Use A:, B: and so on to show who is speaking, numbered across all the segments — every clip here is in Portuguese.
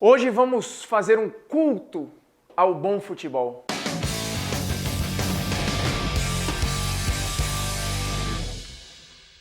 A: Hoje vamos fazer um culto ao bom futebol.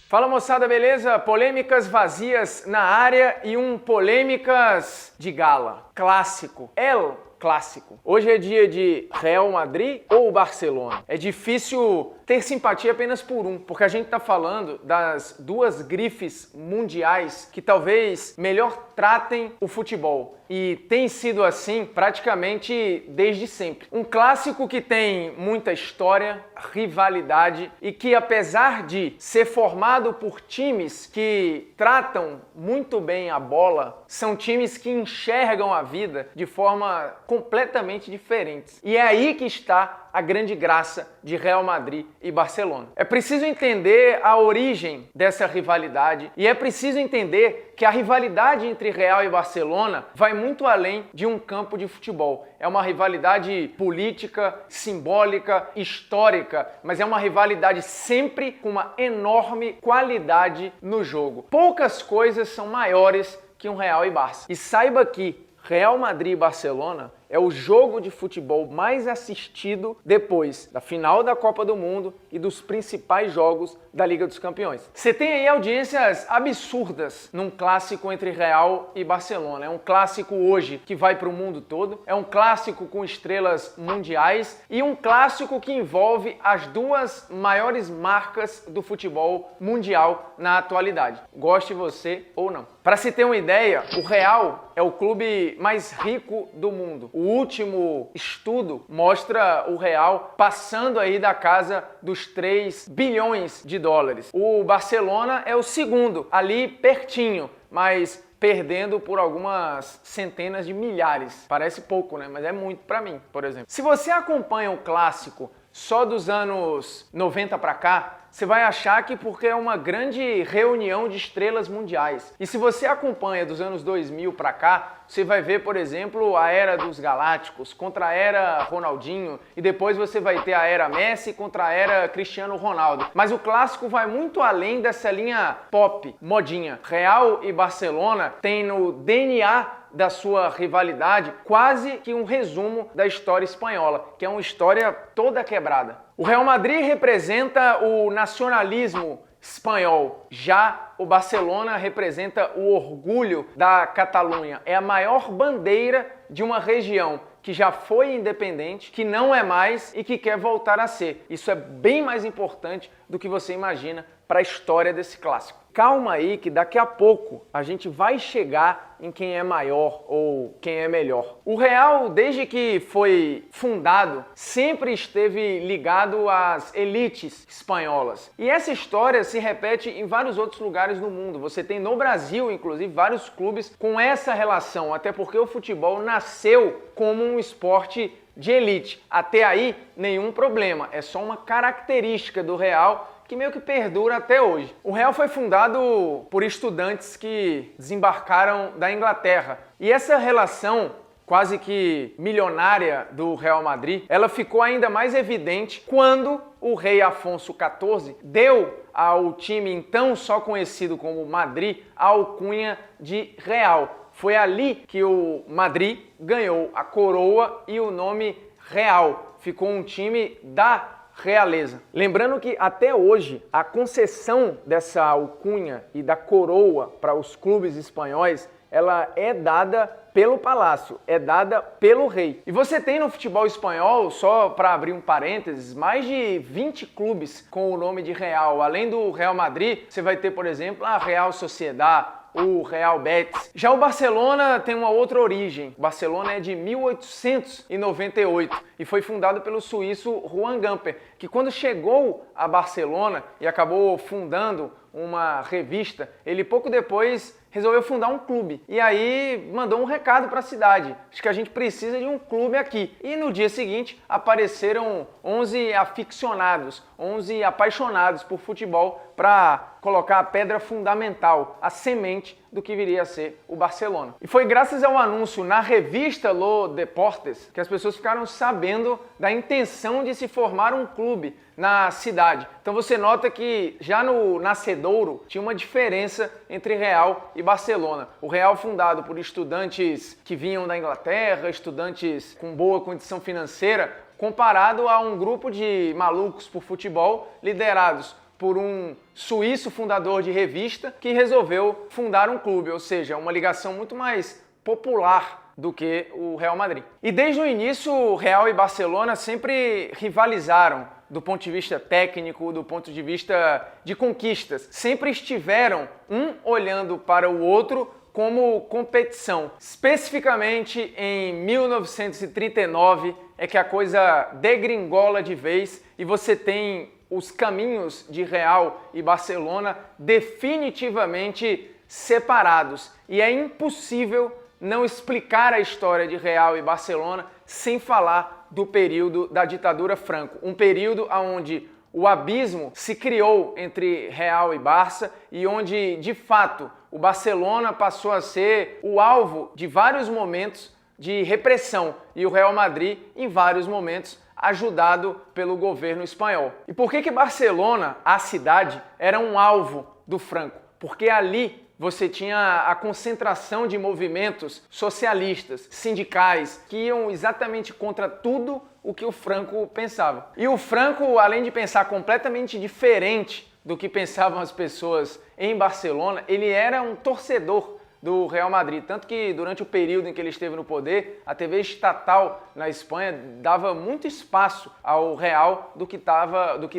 A: Fala moçada, beleza? Polêmicas vazias na área e polêmicas de gala. Clássico. El Clássico. Hoje é dia de Real Madrid ou Barcelona. É difícil ter simpatia apenas por um, porque a gente está falando das duas grifes mundiais que talvez melhor tratem o futebol. E tem sido assim praticamente desde sempre. Um clássico que tem muita história, rivalidade e que, apesar de ser formado por times que tratam muito bem a bola, são times que enxergam a vida de forma completamente diferente. E é aí que está a grande graça de Real Madrid e Barcelona. É preciso entender a origem dessa rivalidade e é preciso entender que a rivalidade entre Real e Barcelona vai muito além de um campo de futebol. É uma rivalidade política, simbólica, histórica, mas é uma rivalidade sempre com uma enorme qualidade no jogo. Poucas coisas são maiores que um Real e Barça. E saiba que Real Madrid e Barcelona é o jogo de futebol mais assistido depois da final da Copa do Mundo e dos principais jogos da Liga dos Campeões. Você tem aí audiências absurdas num clássico entre Real e Barcelona. É um clássico hoje que vai para o mundo todo, é um clássico com estrelas mundiais e um clássico que envolve as duas maiores marcas do futebol mundial na atualidade. Goste você ou não. Para se ter uma ideia, o Real é o clube mais rico do mundo. O último estudo mostra o Real passando aí da casa dos 3 bilhões de dólares. O Barcelona é o segundo, ali pertinho, mas perdendo por algumas centenas de milhares. Parece pouco, né? Mas é muito para mim, por exemplo. Se você acompanha o clássico só dos anos 90 para cá, você vai achar que porque é uma grande reunião de estrelas mundiais. E se você acompanha dos anos 2000 para cá, você vai ver, por exemplo, a era dos Galácticos contra a era Ronaldinho e depois você vai ter a era Messi contra a era Cristiano Ronaldo. Mas o clássico vai muito além dessa linha pop, modinha. Real e Barcelona têm no DNA da sua rivalidade quase que um resumo da história espanhola, que é uma história toda quebrada. O Real Madrid representa o nacionalismo espanhol, já o Barcelona representa o orgulho da Catalunha. É a maior bandeira de uma região que já foi independente, que não é mais e que quer voltar a ser. Isso é bem mais importante do que você imagina para a história desse clássico. Calma aí que daqui a pouco a gente vai chegar em quem é maior ou quem é melhor. O Real, desde que foi fundado, sempre esteve ligado às elites espanholas. E essa história se repete em vários outros lugares do mundo. Você tem no Brasil, inclusive, vários clubes com essa relação, até porque o futebol nasceu como um esporte de elite. Até aí, nenhum problema. É só uma característica do Real que meio que perdura até hoje. O Real foi fundado por estudantes que desembarcaram da Inglaterra. E essa relação quase que milionária do Real Madrid, ela ficou ainda mais evidente quando o rei Afonso XIV deu ao time então só conhecido como Madrid a alcunha de Real. Foi ali que o Madrid ganhou a coroa e o nome Real. Ficou um time da realeza. Lembrando que até hoje a concessão dessa alcunha e da coroa para os clubes espanhóis, ela é dada pelo palácio, é dada pelo rei. E você tem no futebol espanhol, só para abrir um parênteses, mais de 20 clubes com o nome de Real. Além do Real Madrid, você vai ter, por exemplo, a Real Sociedad, o Real Betis. Já o Barcelona tem uma outra origem. O Barcelona é de 1898 e foi fundado pelo suíço Joan Gamper, que quando chegou a Barcelona e acabou fundando uma revista, ele pouco depois resolveu fundar um clube. E aí mandou um recado para a cidade. Acho que a gente precisa de um clube aqui. E no dia seguinte apareceram 11 aficionados, 11 apaixonados por futebol para colocar a pedra fundamental, a semente do que viria a ser o Barcelona. E foi graças ao anúncio na revista Lo Deportes que as pessoas ficaram sabendo da intenção de se formar um clube na cidade. Então você nota que já no nascedouro tinha uma diferença entre Real e Barcelona. O Real fundado por estudantes que vinham da Inglaterra, estudantes com boa condição financeira, comparado a um grupo de malucos por futebol liderados por um suíço fundador de revista que resolveu fundar um clube, ou seja, uma ligação muito mais popular do que o Real Madrid. E desde o início, o Real e Barcelona sempre rivalizaram do ponto de vista técnico, do ponto de vista de conquistas. Sempre estiveram um olhando para o outro como competição. Especificamente em 1939 é que a coisa degringola de vez e você tem os caminhos de Real e Barcelona definitivamente separados. E é impossível não explicar a história de Real e Barcelona sem falar do período da ditadura Franco. Um período onde o abismo se criou entre Real e Barça e onde, de fato, o Barcelona passou a ser o alvo de vários momentos de repressão e o Real Madrid, em vários momentos, ajudado pelo governo espanhol. E por que Barcelona, a cidade, era um alvo do Franco? Porque ali você tinha a concentração de movimentos socialistas, sindicais, que iam exatamente contra tudo o que o Franco pensava. E o Franco, além de pensar completamente diferente do que pensavam as pessoas em Barcelona, ele era um torcedor do Real Madrid, tanto que durante o período em que ele esteve no poder, a TV estatal na Espanha dava muito espaço ao Real do que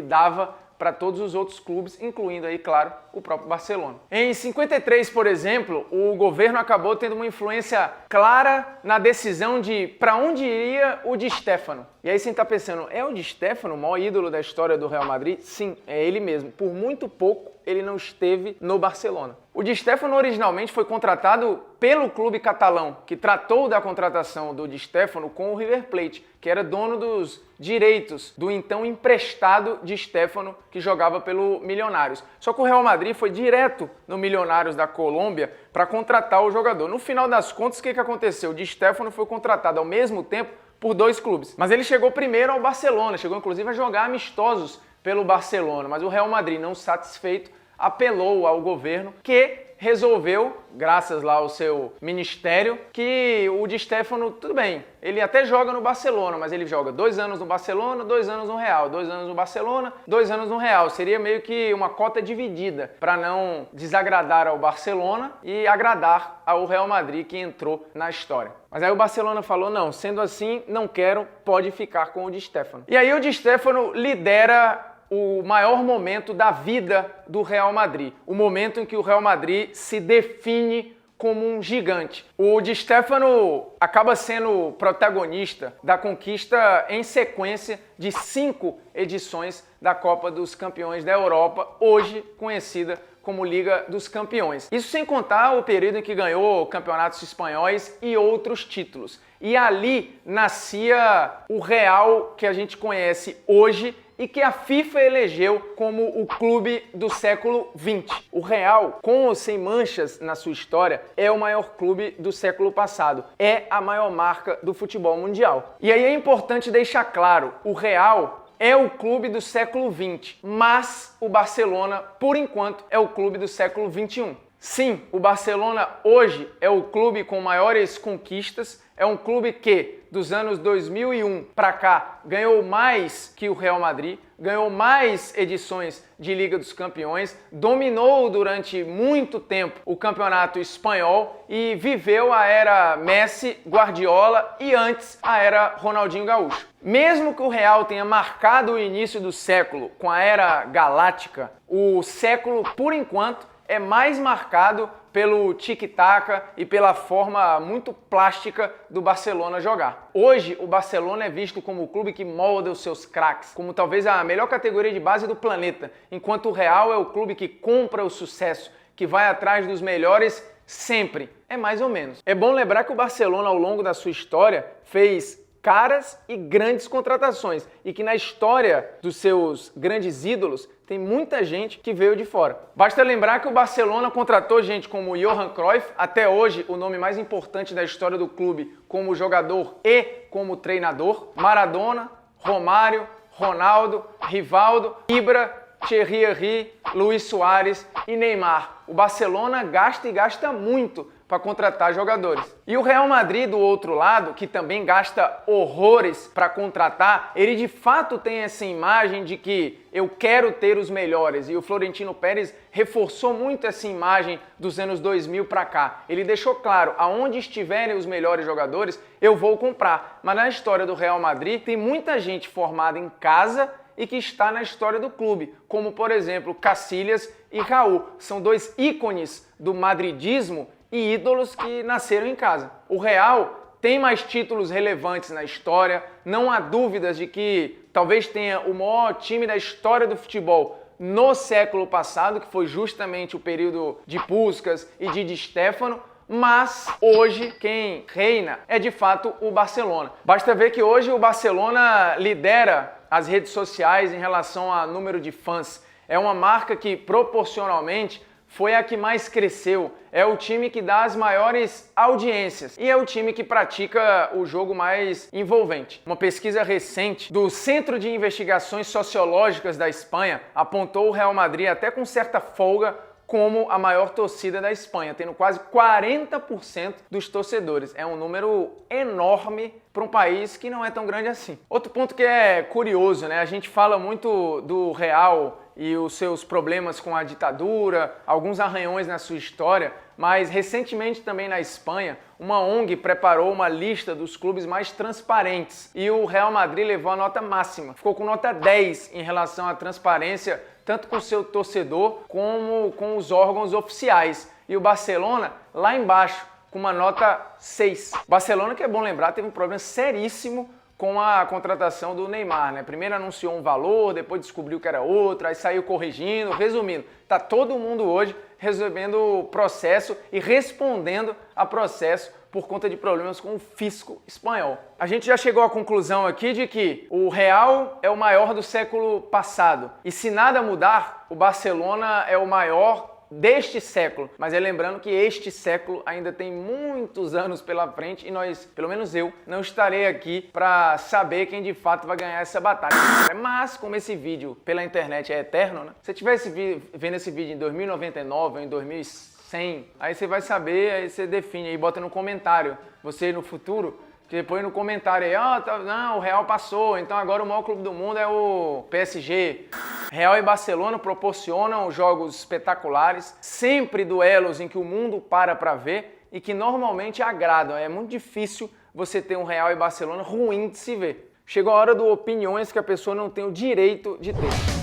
A: dava para todos os outros clubes, incluindo aí, claro, o próprio Barcelona. Em 53, por exemplo, o governo acabou tendo uma influência clara na decisão de para onde iria o Di Stéfano. E aí você está pensando, é o Di Stéfano o maior ídolo da história do Real Madrid? Sim, é ele mesmo. Por muito pouco ele não esteve no Barcelona. O Di Stéfano originalmente foi contratado pelo clube catalão, que tratou da contratação do Di Stéfano com o River Plate, que era dono dos direitos do então emprestado Di Stéfano, que jogava pelo Milionários. Só que o Real Madrid foi direto no Milionários da Colômbia para contratar o jogador. No final das contas, o que aconteceu? O Di Stéfano foi contratado ao mesmo tempo por dois clubes. Mas ele chegou primeiro ao Barcelona, chegou inclusive a jogar amistosos pelo Barcelona, mas o Real Madrid, não satisfeito, apelou ao governo que resolveu, graças lá ao seu ministério, que o Di Stéfano, tudo bem, ele até joga no Barcelona, mas ele joga 2 anos no Barcelona, 2 anos no Real, 2 anos no Barcelona, 2 anos no Real. Seria meio que uma cota dividida para não desagradar ao Barcelona e agradar ao Real Madrid, que entrou na história. Mas aí o Barcelona falou, não, sendo assim, não quero, pode ficar com o Di Stéfano. E aí o Di Stéfano lidera o maior momento da vida do Real Madrid, o momento em que o Real Madrid se define como um gigante. O Di Stéfano acaba sendo protagonista da conquista em sequência de 5 edições da Copa dos Campeões da Europa, hoje conhecida como Liga dos Campeões. Isso sem contar o período em que ganhou campeonatos espanhóis e outros títulos. E ali nascia o Real que a gente conhece hoje e que a FIFA elegeu como o clube do século XX. O Real, com ou sem manchas na sua história, é o maior clube do século passado. É a maior marca do futebol mundial. E aí é importante deixar claro, o Real é o clube do século XX, mas o Barcelona, por enquanto, é o clube do século XXI. Sim, o Barcelona hoje é o clube com maiores conquistas, é um clube que, dos anos 2001 para cá, ganhou mais que o Real Madrid, ganhou mais edições de Liga dos Campeões, dominou durante muito tempo o campeonato espanhol e viveu a era Messi, Guardiola e antes a era Ronaldinho Gaúcho. Mesmo que o Real tenha marcado o início do século com a era galáctica, o século, por enquanto, é mais marcado pelo tic-tac e pela forma muito plástica do Barcelona jogar. Hoje, o Barcelona é visto como o clube que molda os seus craques, como talvez a melhor categoria de base do planeta, enquanto o Real é o clube que compra o sucesso, que vai atrás dos melhores sempre. É mais ou menos. É bom lembrar que o Barcelona, ao longo da sua história, fez caras e grandes contratações e que na história dos seus grandes ídolos tem muita gente que veio de fora. Basta lembrar que o Barcelona contratou gente como Johan Cruyff, até hoje o nome mais importante da história do clube como jogador e como treinador, Maradona, Romário, Ronaldo, Rivaldo, Ibra, Thierry Henry, Luis Suárez e Neymar. O Barcelona gasta e gasta muito para contratar jogadores. E o Real Madrid, do outro lado, que também gasta horrores para contratar, ele de fato tem essa imagem de que eu quero ter os melhores. E o Florentino Pérez reforçou muito essa imagem dos anos 2000 para cá. Ele deixou claro, aonde estiverem os melhores jogadores, eu vou comprar. Mas na história do Real Madrid, tem muita gente formada em casa e que está na história do clube, como por exemplo Casillas e Raul. São dois ícones do madridismo e ídolos que nasceram em casa. O Real tem mais títulos relevantes na história, não há dúvidas de que talvez tenha o maior time da história do futebol no século passado, que foi justamente o período de Puskás e de Di Stéfano, mas hoje quem reina é de fato o Barcelona. Basta ver que hoje o Barcelona lidera as redes sociais em relação a número de fãs. É uma marca que proporcionalmente foi a que mais cresceu, é o time que dá as maiores audiências e é o time que pratica o jogo mais envolvente. Uma pesquisa recente do Centro de Investigações Sociológicas da Espanha apontou o Real Madrid até com certa folga como a maior torcida da Espanha, tendo quase 40% dos torcedores. É um número enorme para um país que não é tão grande assim. Outro ponto que é curioso, né? A gente fala muito do Real e os seus problemas com a ditadura, alguns arranhões na sua história, mas recentemente também na Espanha, uma ONG preparou uma lista dos clubes mais transparentes e o Real Madrid levou a nota máxima, ficou com nota 10 em relação à transparência, tanto com o seu torcedor como com os órgãos oficiais. E o Barcelona lá embaixo, com uma nota 6. Barcelona, que é bom lembrar, teve um problema seríssimo com a contratação do Neymar, né? Primeiro anunciou um valor, depois descobriu que era outro, aí saiu corrigindo. Resumindo, tá todo mundo hoje resolvendo processo e respondendo a processo por conta de problemas com o fisco espanhol. A gente já chegou à conclusão aqui de que o Real é o maior do século passado. E se nada mudar, o Barcelona é o maior deste século, mas é lembrando que este século ainda tem muitos anos pela frente e nós, pelo menos eu, não estarei aqui para saber quem de fato vai ganhar essa batalha. Mas como esse vídeo pela internet é eterno, né? Se você estiver vendo esse vídeo em 2099 ou em 2100, aí você vai saber, aí você define aí, bota no comentário, você no futuro, depois no comentário aí, não, o Real passou, então agora o maior clube do mundo é o PSG. Real e Barcelona proporcionam jogos espetaculares, sempre duelos em que o mundo para ver e que normalmente agradam. É muito difícil você ter um Real e Barcelona ruim de se ver. Chegou a hora do opiniões que a pessoa não tem o direito de ter.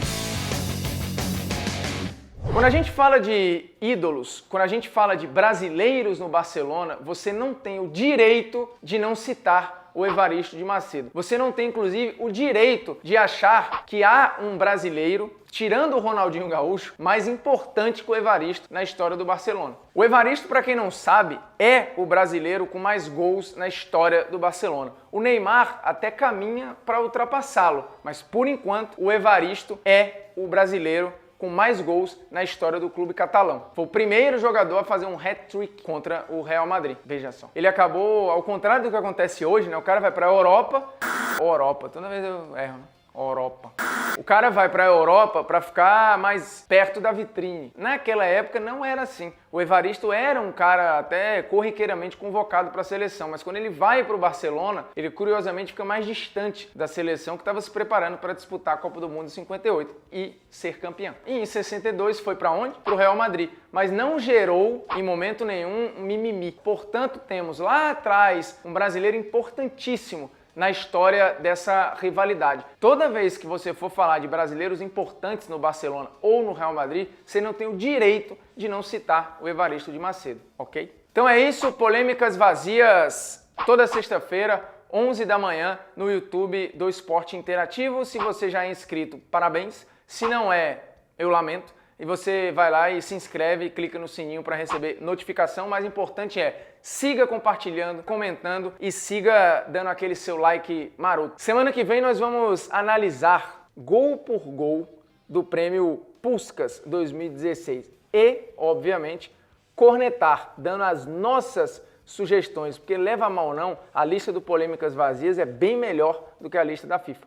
A: Quando a gente fala de ídolos, quando a gente fala de brasileiros no Barcelona, você não tem o direito de não citar o Evaristo de Macedo. Você não tem, inclusive, o direito de achar que há um brasileiro, tirando o Ronaldinho Gaúcho, mais importante que o Evaristo na história do Barcelona. O Evaristo, para quem não sabe, é o brasileiro com mais gols na história do Barcelona. O Neymar até caminha para ultrapassá-lo, mas por enquanto o Evaristo é o brasileiro com mais gols na história do clube catalão. Foi o primeiro jogador a fazer um hat-trick contra o Real Madrid. Veja só. Ele acabou, ao contrário do que acontece hoje, né? O cara vai pra Europa, toda vez eu erro, né? Europa. O cara vai para a Europa para ficar mais perto da vitrine. Naquela época não era assim. O Evaristo era um cara até corriqueiramente convocado para a seleção, mas quando ele vai para o Barcelona, ele curiosamente fica mais distante da seleção que estava se preparando para disputar a Copa do Mundo em 58 e ser campeão. E em 62 foi para onde? Para o Real Madrid, mas não gerou em momento nenhum um mimimi. Portanto, temos lá atrás um brasileiro importantíssimo na história dessa rivalidade. Toda vez que você for falar de brasileiros importantes no Barcelona ou no Real Madrid, você não tem o direito de não citar o Evaristo de Macedo, ok? Então é isso, polêmicas vazias toda sexta-feira, 11 da manhã, no YouTube do Esporte Interativo. Se você já é inscrito, parabéns. Se não é, eu lamento. e você vai lá e se inscreve e clica no sininho para receber notificação. O mais importante é siga compartilhando, comentando e siga dando aquele seu like maroto. Semana que vem nós vamos analisar gol por gol do prêmio Puskás 2016 e, obviamente, cornetar, dando as nossas sugestões, porque leva a mal não, a lista do Polêmicas Vazias é bem melhor do que a lista da FIFA.